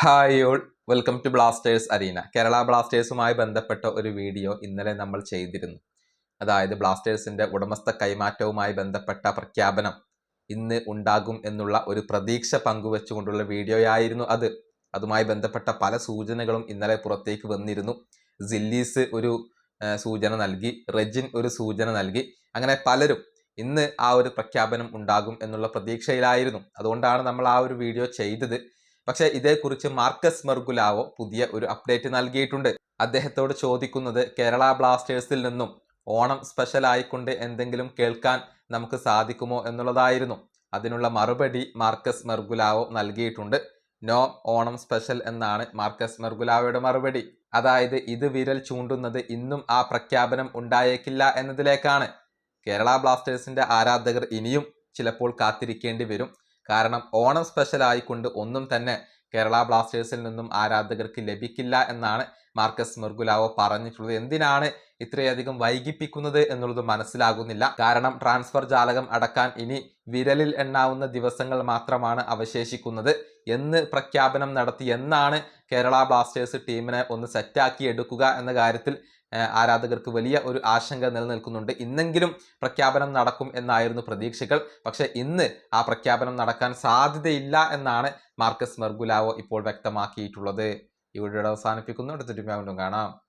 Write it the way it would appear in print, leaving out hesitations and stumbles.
Hi all, welcome to Blasters arena. Kerala ബ്ലാസ്റ്റേഴ്സുമായി ബന്ധപ്പെട്ട ഒരു വീഡിയോ ഇന്നലെ നമ്മൾ ചെയ്തിരുന്നു. അതായത് ബ്ലാസ്റ്റേഴ്സിന്റെ ഉടമസ്ഥ കൈമാറ്റവുമായി ബന്ധപ്പെട്ട പ്രഖ്യാപനം ഇന്ന് ഉണ്ടാകും എന്നുള്ള ഒരു പ്രതീക്ഷ പങ്കുവെച്ചുകൊണ്ടുള്ള വീഡിയോയായിരുന്നു അത്. അതുമായി ബന്ധപ്പെട്ട പല സൂചനകളും ഇന്നലെ പുറത്തേക്ക് വന്നിരുന്നു. സില്ലീസ് ഒരു സൂചന നൽകി, റെജിൻ ഒരു സൂചന നൽകി. അങ്ങനെ പലരും ഇന്ന് ആ ഒരു പ്രഖ്യാപനം ഉണ്ടാകും എന്നുള്ള പ്രതീക്ഷയിലായിരുന്നു. അതുകൊണ്ടാണ് നമ്മൾ ആ ഒരു വീഡിയോ ചെയ്തത്. പക്ഷേ ഇതേക്കുറിച്ച് മാർക്കസ് മെർഗുലാവോ പുതിയ ഒരു അപ്ഡേറ്റ് നൽകിയിട്ടുണ്ട്. അദ്ദേഹത്തോട് ചോദിക്കുന്നത് കേരള ബ്ലാസ്റ്റേഴ്സിൽ നിന്നും ഓണം സ്പെഷ്യൽ ആയിക്കൊണ്ട് എന്തെങ്കിലും കേൾക്കാൻ നമുക്ക് സാധിക്കുമോ എന്നുള്ളതായിരുന്നു. അതിനുള്ള മറുപടി മാർക്കസ് മെർഗുലാവോ നൽകിയിട്ടുണ്ട്. നോ ഓണം സ്പെഷ്യൽ എന്നാണ് മാർക്കസ് മെർഗുലാവോയുടെ മറുപടി. അതായത് ഇത് വിരൽ ചൂണ്ടുന്നത് ഇന്നും ആ പ്രഖ്യാപനം ഉണ്ടായേക്കില്ല എന്നതിലേക്കാണ്. കേരള ബ്ലാസ്റ്റേഴ്സിന്റെ ആരാധകർ ഇനിയും ചിലപ്പോൾ കാത്തിരിക്കേണ്ടി വരും. കാരണം ഓണം സ്പെഷ്യൽ ആയിക്കൊണ്ട് ഒന്നും തന്നെ കേരള ബ്ലാസ്റ്റേഴ്സിൽ നിന്നും ആരാധകർക്ക് ലഭിക്കില്ല എന്നാണ് മാർക്കസ് മെർഗുലാവോ പറഞ്ഞിട്ടുള്ളത്. എന്തിനാണ് ഇത്രയധികം വൈകിപ്പിക്കുന്നത് എന്നുള്ളത് മനസ്സിലാകുന്നില്ല. കാരണം ട്രാൻസ്ഫർ ജാലകം അടക്കാൻ ഇനി വിരലിൽ എണ്ണാവുന്ന ദിവസങ്ങൾ മാത്രമാണ് അവശേഷിക്കുന്നത്. എന്ന് പ്രഖ്യാപനം നടത്തി എന്നാണ് കേരള ബ്ലാസ്റ്റേഴ്സ് ടീമിനെ ഒന്ന് സെറ്റാക്കി എടുക്കുക എന്ന കാര്യത്തിൽ ആരാധകർക്ക് വലിയ ഒരു ആശങ്ക നിലനിൽക്കുന്നുണ്ട്. ഇന്നെങ്കിലും പ്രഖ്യാപനം നടക്കും എന്നായിരുന്നു പ്രതീക്ഷകൾ. പക്ഷെ ഇന്ന് ആ പ്രഖ്യാപനം നടക്കാൻ സാധ്യതയില്ല എന്നാണ് മാർക്കസ് മെർഗുലാവോ ഇപ്പോൾ വ്യക്തമാക്കിയിട്ടുള്ളത്. ഈ വീഡിയോ അവസാനിപ്പിക്കുന്നു. അടുത്തൊരു വീണ്ടും കാണാം.